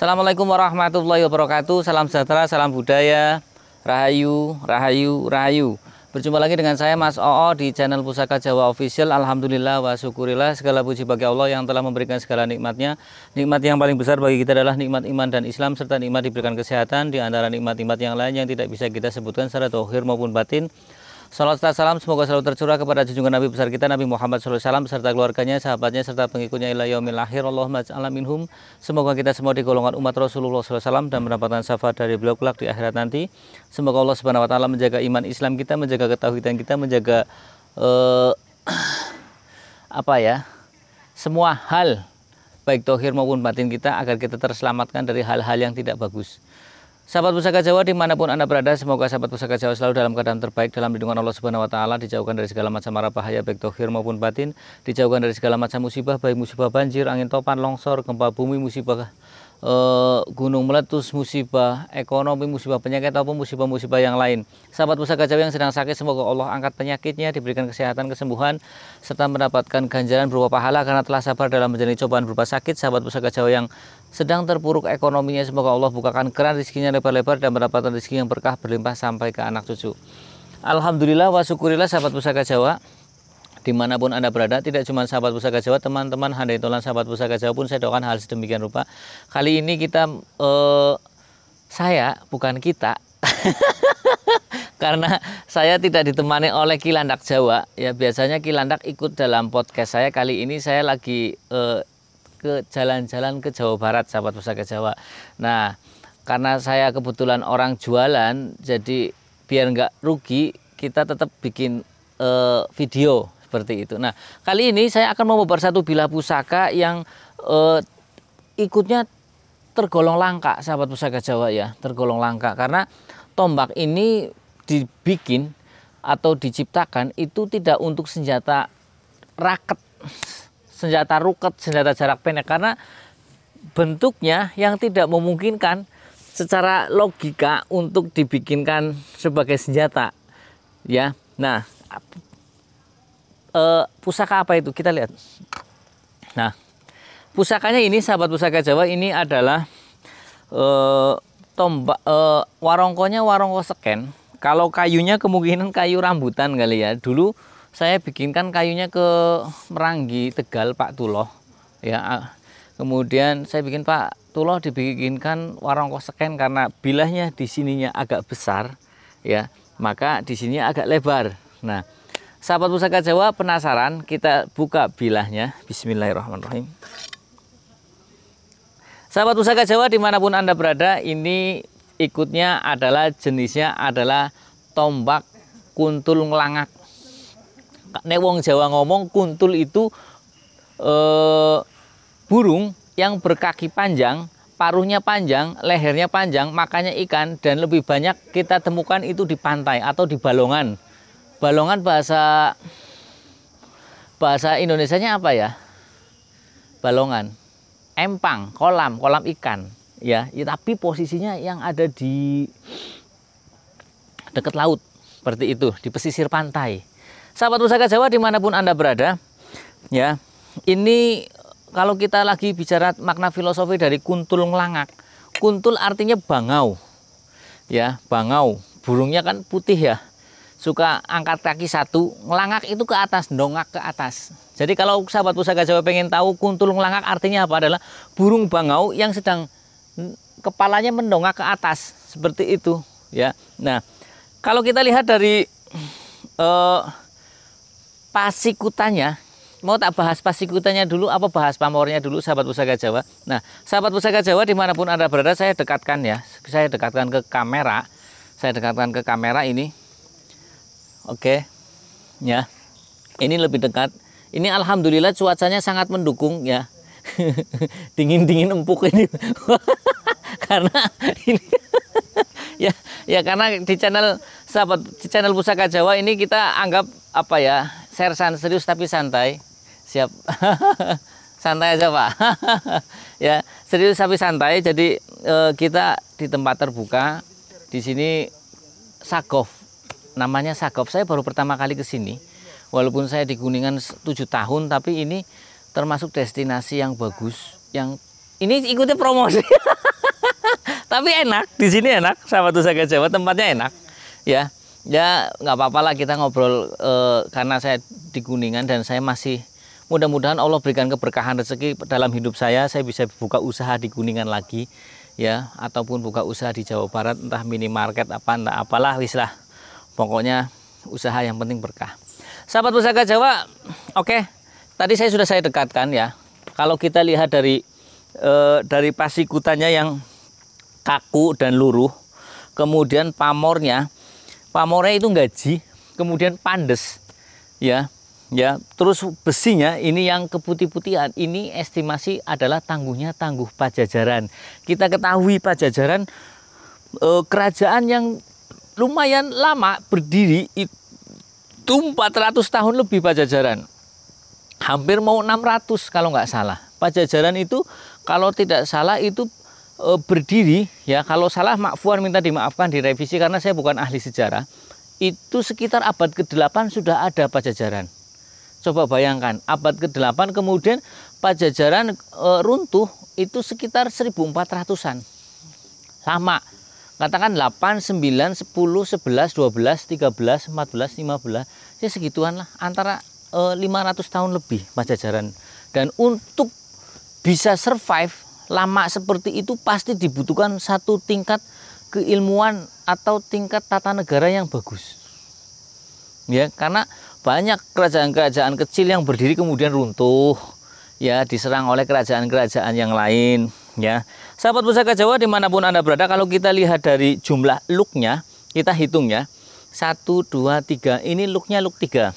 Assalamualaikum warahmatullahi wabarakatuh. Salam sejahtera, salam budaya, rahayu, rahayu, rahayu. Berjumpa lagi dengan saya Mas Oo di channel Pusaka Jawa Official. Alhamdulillah wa syukurillah, segala puji bagi Allah yang telah memberikan segala nikmatnya. Nikmat yang paling besar bagi kita adalah nikmat iman dan Islam, serta nikmat diberikan kesehatan. Di antara nikmat-nikmat yang lain yang tidak bisa kita sebutkan secara zahir maupun batin. Salam serta salam semoga selalu tercurah kepada junjungan Nabi besar kita Nabi Muhammad SAW beserta keluarganya, sahabatnya, serta pengikutnya ila yaumil akhir. Allahumma ja'alna minhum. Semoga kita semua di golongan umat Rasulullah SAW dan mendapatkan syafaat dari beliau kelak di akhirat nanti. Semoga Allah Subhanahu Wa Taala menjaga iman Islam kita, menjaga ketauhidan kita, menjaga semua hal baik zahir maupun batin kita agar kita terselamatkan dari hal-hal yang tidak bagus. Sahabat Pusaka Jawa dimanapun Anda berada, semoga sahabat Pusaka Jawa selalu dalam keadaan terbaik, dalam lindungan Allah Subhanahu Wa Taala, dijauhkan dari segala macam mara bahaya baik zahir maupun batin, dijauhkan dari segala macam musibah baik musibah banjir, angin topan, longsor, gempa bumi, musibah gunung meletus, musibah ekonomi, musibah penyakit ataupun musibah-musibah yang lain. Sahabat Pusaka Jawa yang sedang sakit, semoga Allah angkat penyakitnya, diberikan kesehatan, kesembuhan, serta mendapatkan ganjaran berupa pahala karena telah sabar dalam menjalani cobaan berupa sakit. Sahabat Pusaka Jawa yang sedang terpuruk ekonominya, semoga Allah bukakan keran rezekinya lebar-lebar dan mendapatkan rezeki yang berkah berlimpah sampai ke anak cucu. Alhamdulillah wa syukurillah sahabat Pusaka Jawa dimanapun Anda berada, tidak cuma sahabat Pusaka Jawa, teman-teman handai tolan sahabat Pusaka Jawa pun saya doakan hal sedemikian rupa. Kali ini kita saya bukan kita karena saya tidak ditemani oleh Kilandak Jawa ya, biasanya Kilandak ikut dalam podcast saya. Kali ini saya lagi ke jalan-jalan ke Jawa Barat sahabat Pusaka Jawa. Nah, karena saya kebetulan orang jualan, jadi biar nggak rugi kita tetap bikin video seperti itu. Nah, kali ini saya akan membawa satu bilah pusaka yang ikutnya tergolong langka sahabat Pusaka Jawa ya, tergolong langka karena tombak ini dibikin atau diciptakan itu tidak untuk senjata raket, senjata ruket, senjata jarak pendek, karena bentuknya yang tidak memungkinkan secara logika untuk dibikinkan sebagai senjata ya. Nah, pusaka apa itu? Kita lihat. Nah, pusakanya ini sahabat Pusaka Jawa ini adalah tombak, warongkonya warongko seken. Kalau kayunya kemungkinan kayu rambutan kali ya. Dulu saya bikinkan kayunya ke Meranggi, Tegal, Pak Tuloh ya. Kemudian saya bikin Pak Tuloh dibikinkan warongko seken karena bilahnya di sininya agak besar ya, maka di sini agak lebar. Nah, sahabat Pusaka Jawa penasaran, kita buka bilahnya. Bismillahirrahmanirrahim. Sahabat Pusaka Jawa dimanapun Anda berada, ini ikutnya adalah jenisnya adalah tombak kuntul ngelangak. Nek wong Jawa ngomong kuntul itu burung yang berkaki panjang, paruhnya panjang, lehernya panjang, makanya ikan, dan lebih banyak kita temukan itu di pantai atau di balongan. Balongan bahasa Indonesianya apa ya? Balongan, empang, kolam ikan ya, tapi posisinya yang ada di dekat laut seperti itu, di pesisir pantai. Sahabat Pusaka Jawa dimanapun Anda berada ya, ini kalau kita lagi bicara makna filosofi dari kuntul ngelangak, kuntul artinya bangau ya, bangau, burungnya kan putih ya, suka angkat kaki satu, ngelangak itu ke atas, dongak ke atas. Jadi kalau sahabat Pusaka Jawa pengen tahu kuntul ngelangak artinya apa, adalah burung bangau yang sedang kepalanya mendongak ke atas seperti itu ya. Nah, kalau kita lihat dari pasikutannya, mau tak bahas pasikutannya dulu apa bahas pamornya dulu sahabat Pusaka Jawa. Nah, sahabat Pusaka Jawa dimanapun Anda berada, saya dekatkan ya, saya dekatkan ke kamera ini. Oke ya, ini lebih dekat. Ini alhamdulillah cuacanya sangat mendukung ya. Dingin empuk ini. Karena ini ya karena di channel Pusaka Jawa ini kita anggap apa ya, sersan serius tapi santai. Siap. Santai aja Pak. Ya, serius tapi santai. Jadi kita di tempat terbuka di sini Sagof. Namanya Sagof. Saya baru pertama kali ke sini. Walaupun saya di Kuningan 7 tahun, tapi ini termasuk destinasi yang bagus. Yang ini ikuti promosi. Tapi enak, di sini enak, sahabat Pusaka Jawa, tempatnya enak. Ya, nggak apa-apa lah kita ngobrol karena saya di Kuningan dan saya masih mudah-mudahan Allah berikan keberkahan rezeki dalam hidup saya bisa buka usaha di Kuningan lagi, ya, ataupun buka usaha di Jawa Barat, entah minimarket apa, entah apalah, wis lah. Pokoknya usaha yang penting berkah. Sahabat Pusaka Jawa, oke. Tadi saya dekatkan ya. Kalau kita lihat dari pasikutannya yang kaku dan luruh, kemudian pamornya itu gaji, kemudian pandes, ya, terus besinya ini yang keputih-putihan, ini estimasi adalah tangguh Pajajaran. Kita ketahui Pajajaran kerajaan yang lumayan lama berdiri, itu 400 tahun lebih Pajajaran, hampir mau 600 kalau nggak salah. Pajajaran itu kalau tidak salah itu berdiri, ya, kalau salah makfuan minta dimaafkan, direvisi karena saya bukan ahli sejarah. Itu sekitar abad ke-8 sudah ada Pajajaran. Coba bayangkan, abad ke-8 kemudian Pajajaran runtuh itu sekitar 1400-an. Lama. Katakan 8, 9, 10, 11, 12, 13, 14, 15, ya segituan lah, antara 500 tahun lebih Pajajaran. Dan untuk bisa survive lama seperti itu pasti dibutuhkan satu tingkat keilmuan atau tingkat tata negara yang bagus, ya, karena banyak kerajaan-kerajaan kecil yang berdiri kemudian runtuh, ya, diserang oleh kerajaan-kerajaan yang lain, ya. Sahabat Pusaka Jawa dimanapun Anda berada, kalau kita lihat dari jumlah luknya, kita hitung ya, 1, 2, 3, ini luknya luk 3.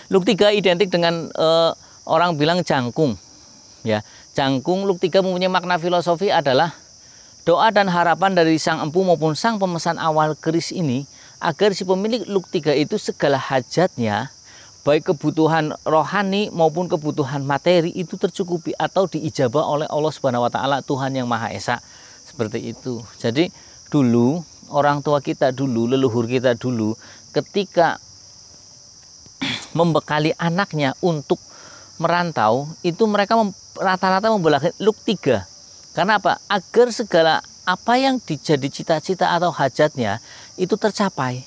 Luk 3 identik dengan orang bilang jangkung, ya. Jangkung luk 3 mempunyai makna filosofi adalah doa dan harapan dari sang empu maupun sang pemesan awal keris ini agar si pemilik luk 3 itu segala hajatnya, baik kebutuhan rohani maupun kebutuhan materi itu tercukupi atau diijabah oleh Allah Subhanahu wa taala, Tuhan yang Maha Esa. Seperti itu. Jadi dulu orang tua kita dulu, leluhur kita dulu, ketika membekali anaknya untuk merantau, itu mereka rata-rata membelakangi luk 3. Karena apa? Agar segala apa yang dijadi cita-cita atau hajatnya itu tercapai.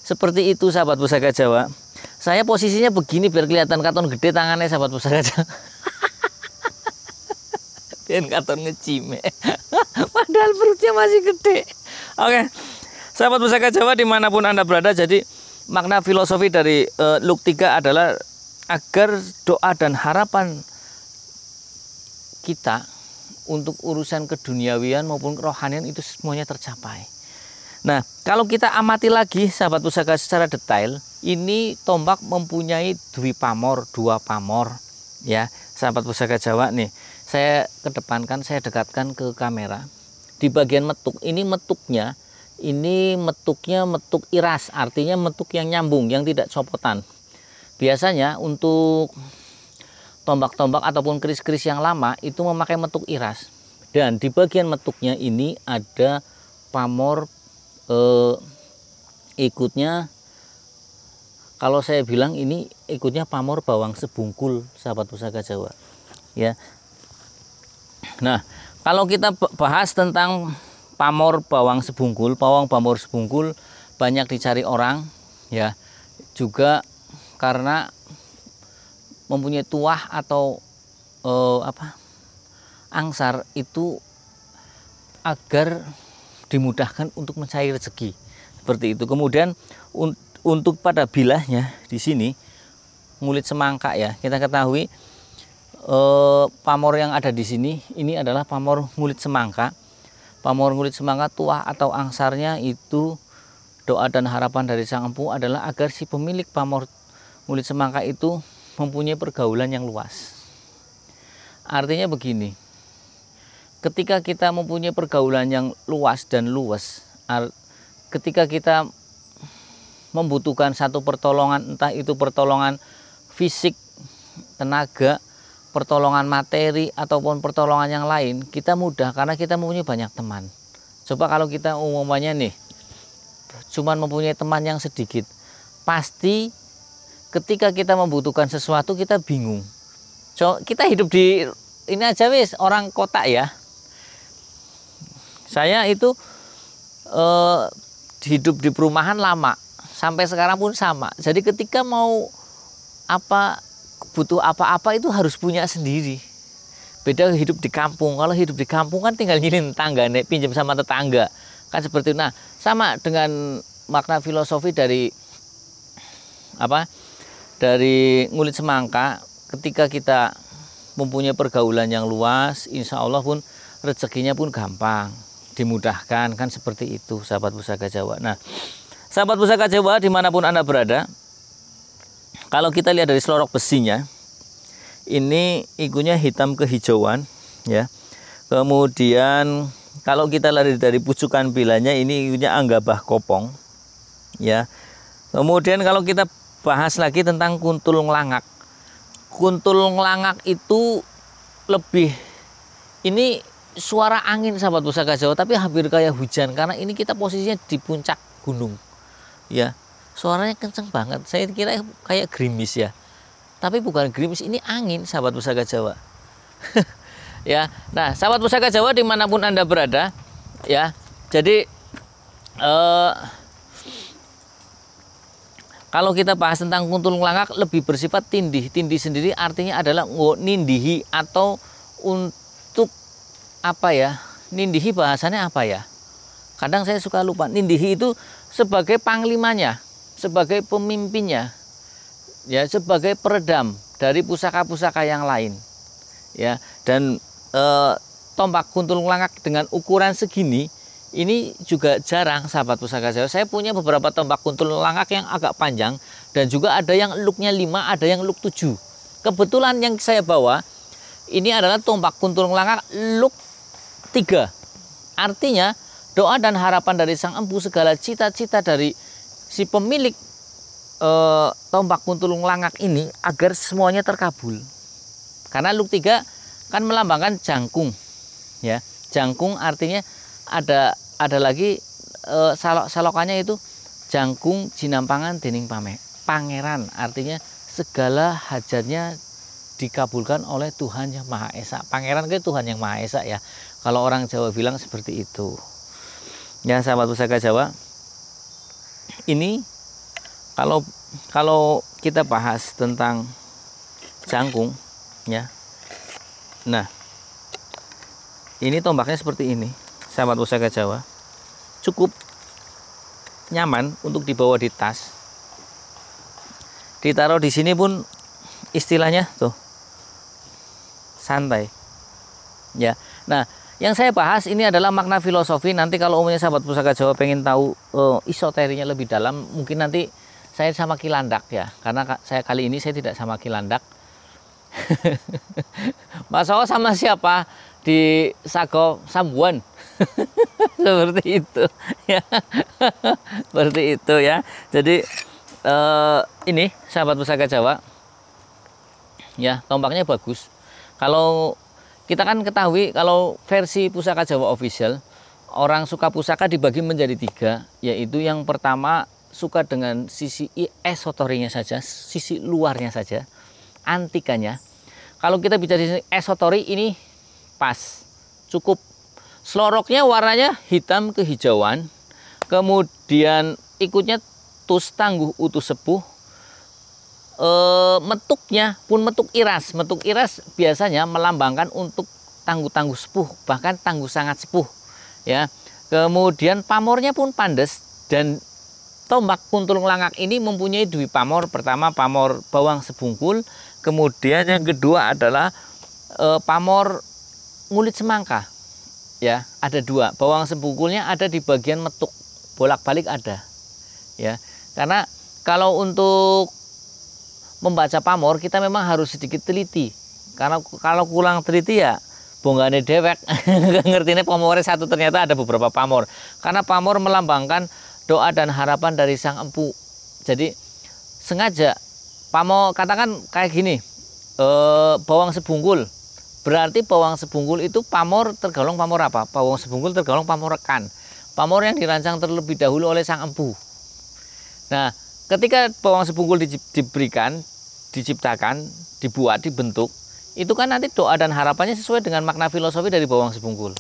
Seperti itu sahabat Pusaka Jawa. Saya posisinya begini biar kelihatan katon gede tangannya sahabat Pusaka Jawa. Biar katon ngecime. Padahal perutnya masih gede. Oke. Sahabat Pusaka Jawa dimanapun Anda berada, jadi makna filosofi dari luk 3 adalah agar doa dan harapan kita untuk urusan keduniawian maupun kerohanian itu semuanya tercapai. Nah, kalau kita amati lagi sahabat Pusaka secara detail, ini tombak mempunyai dua pamor, ya. Sahabat Pusaka Jawa nih, saya kedepankan, saya dekatkan ke kamera. Di bagian metuk, ini metuknya metuk iras, artinya metuk yang nyambung, yang tidak copotan. Biasanya untuk tombak-tombak ataupun keris-keris yang lama itu memakai metuk iras. Dan di bagian metuknya ini ada pamor ikutnya, kalau saya bilang ini ikutnya pamor bawang sebungkul sahabat Pusaka Jawa, ya. Nah, kalau kita bahas tentang pamor bawang pamor sebungkul banyak dicari orang, ya, juga karena mempunyai tuah atau angsar itu agar dimudahkan untuk mencari rezeki, seperti itu. Kemudian untuk pada bilahnya di sini ngulit semangka, ya, kita ketahui pamor yang ada di sini ini adalah pamor ngulit semangka. Pamor ngulit semangka tuah atau angsarnya itu doa dan harapan dari sang empu adalah agar si pemilik pamor ngulit semangka itu mempunyai pergaulan yang luas. Artinya begini, ketika kita mempunyai pergaulan yang luas dan ketika kita membutuhkan satu pertolongan, entah itu pertolongan fisik, tenaga, pertolongan materi, ataupun pertolongan yang lain, kita mudah karena kita mempunyai banyak teman. Coba kalau kita umumnya nih, cuman mempunyai teman yang sedikit, pasti ketika kita membutuhkan sesuatu kita bingung. Kita hidup di ini aja wis, orang kota, ya. Saya itu hidup di perumahan lama, sampai sekarang pun sama. Jadi ketika mau butuh apa-apa itu harus punya sendiri. Beda hidup di kampung. Kalau hidup di kampung kan tinggal nyilin tetangga, nek pinjam sama tetangga. Kan seperti itu. Nah, sama dengan makna filosofi dari dari Ngulit Semangka. Ketika kita mempunyai pergaulan yang luas, insya Allah pun rezekinya pun gampang, dimudahkan, kan seperti itu sahabat Pusaka Jawa. Nah, sahabat Pusaka Jawa dimanapun Anda berada, kalau kita lihat dari selorok besinya, ini ikunya hitam kehijauan, ya. Kemudian kalau kita lihat dari pucukan bilanya, ini ikunya Anggabah Kopong, ya. Kemudian kalau kita bahas lagi tentang kuntul ngelangak, kuntul ngelangak itu lebih, ini suara angin sahabat Pusaka Jawa, tapi hampir kayak hujan karena ini kita posisinya di puncak gunung, ya. Suaranya kenceng banget. Saya kira kayak gerimis ya. Tapi bukan gerimis, ini angin sahabat Pusaka Jawa. Ya. Nah, sahabat Pusaka Jawa dimanapun Anda berada, ya. Jadi kalau kita bahas tentang kuntul ngelangak lebih bersifat tindih. Tindih sendiri artinya adalah nindihi atau untuk apa ya? Nindihi bahasanya apa ya? Kadang saya suka lupa. Nindihi itu sebagai panglimanya, sebagai pemimpinnya, ya, sebagai peredam dari pusaka-pusaka yang lain, ya. Dan tombak kuntul ngelangak dengan ukuran segini ini juga jarang sahabat Pusaka Jawa. Saya punya beberapa tombak kuntul ngelangak yang agak panjang dan juga ada yang looknya 5, ada yang look 7. Kebetulan yang saya bawa ini adalah tombak kuntul ngelangak look 3. Artinya doa dan harapan dari sang empu, segala cita-cita dari si pemilik tombak kuntul ngelangak ini agar semuanya terkabul. Karena look 3 kan melambangkan jangkung, ya. Jangkung artinya ada lagi salokannya itu jangkung jinampangan dening pangeran, artinya segala hajatnya dikabulkan oleh Tuhan Yang Maha Esa. Pangeran itu Tuhan Yang Maha Esa, ya. Kalau orang Jawa bilang seperti itu. Ya, sahabat Pusaka Jawa. Ini kalau kita bahas tentang jangkung, ya. Nah, ini tombaknya seperti ini, sahabat Pusaka Jawa. Cukup nyaman untuk dibawa di tas. Ditaruh di sini pun istilahnya tuh santai. Ya. Nah, yang saya bahas ini adalah makna filosofi. Nanti kalau umumnya sahabat Pusaka Jawa pengen tahu esoterinya lebih dalam, mungkin nanti saya sama Kilandak, ya. Karena kali ini saya tidak sama Kilandak. Mas O sama siapa? Di Sago Sambuan. Seperti itu, ya. Seperti itu, ya. Jadi ini sahabat Pusaka Jawa, ya, tombaknya bagus. Kalau kita kan ketahui kalau versi Pusaka Jawa official, orang suka pusaka dibagi menjadi 3, yaitu yang pertama suka dengan sisi esoterinya saja, sisi luarnya saja, antikanya. Kalau kita bicara sisi esotori ini pas, cukup. Seloroknya warnanya hitam kehijauan, kemudian ikutnya tus tangguh utus sepuh. Metuknya pun metuk iras. Metuk iras biasanya melambangkan untuk tangguh-tangguh sepuh, bahkan tangguh sangat sepuh, ya. Kemudian pamornya pun pandes, dan tombak kuntul ngelangak ini mempunyai dua pamor. Pertama pamor bawang sebungkul, kemudian yang kedua adalah pamor Ngulit Semangka, ya. Ada 2. Bawang sebungkulnya ada di bagian metuk, bolak-balik ada, ya. Karena kalau untuk membaca pamor kita memang harus sedikit teliti, karena kalau kurang teliti ya bonggane dewek. Ngertinya pamornya satu, ternyata ada beberapa pamor, karena pamor melambangkan doa dan harapan dari sang empu. Jadi sengaja pamor, katakan kayak gini, bawang sebungkul, berarti bawang sebungkul itu pamor tergolong pamor apa? Bawang sebungkul tergolong pamor rekan, pamor yang dirancang terlebih dahulu oleh sang empu. Nah, ketika bawang sebungkul diberikan, diciptakan, dibuat, dibentuk, itu kan nanti doa dan harapannya sesuai dengan makna filosofi dari bawang sebungkul.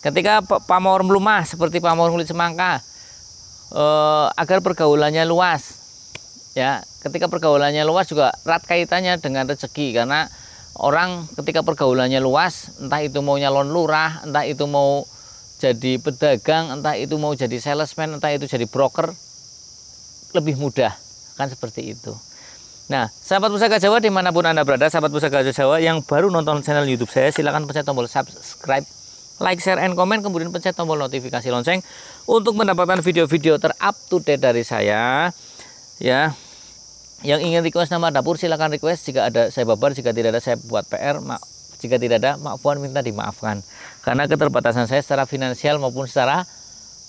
Ketika pamor melumah seperti pamor kulit semangka, agar pergaulannya luas. Ya, ketika pergaulannya luas juga erat kaitannya dengan rezeki, karena orang ketika pergaulannya luas, entah itu mau nyalon lurah, entah itu mau jadi pedagang, entah itu mau jadi salesman, entah itu jadi broker, lebih mudah, kan seperti itu. Nah, sahabat Pusaka Jawa dimanapun Anda berada, sahabat Pusaka Jawa yang baru nonton channel YouTube saya, silahkan pencet tombol subscribe, like, share, and comment, kemudian pencet tombol notifikasi lonceng untuk mendapatkan video-video terup to date dari saya. Ya, yang ingin request nama dapur silahkan request. Jika ada saya babar, jika tidak ada saya buat PR. Jika tidak ada, maafkan, minta dimaafkan karena keterbatasan saya secara finansial maupun secara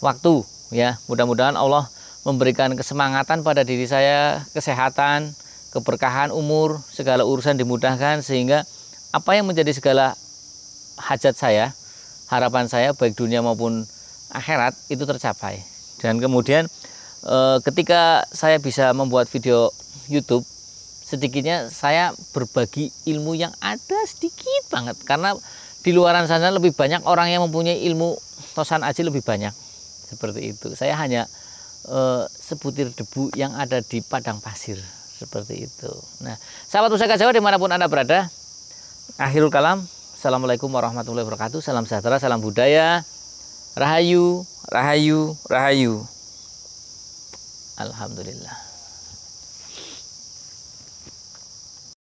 waktu. Ya, mudah-mudahan Allah memberikan kesemangatan pada diri saya, kesehatan, keberkahan umur, segala urusan dimudahkan, sehingga apa yang menjadi segala hajat saya, harapan saya baik dunia maupun akhirat itu tercapai. Dan kemudian ketika saya bisa membuat video YouTube, sedikitnya saya berbagi ilmu yang ada sedikit banget, karena di luaran sana lebih banyak orang yang mempunyai ilmu tosan aji lebih banyak. Seperti itu. Saya hanya sebutir debu yang ada di padang pasir, seperti itu. Nah, sahabat Pusaka Jawa dimanapun Anda berada, akhirul kalam, assalamualaikum warahmatullahi wabarakatuh, salam sejahtera, salam budaya, rahayu, rahayu, rahayu. Alhamdulillah.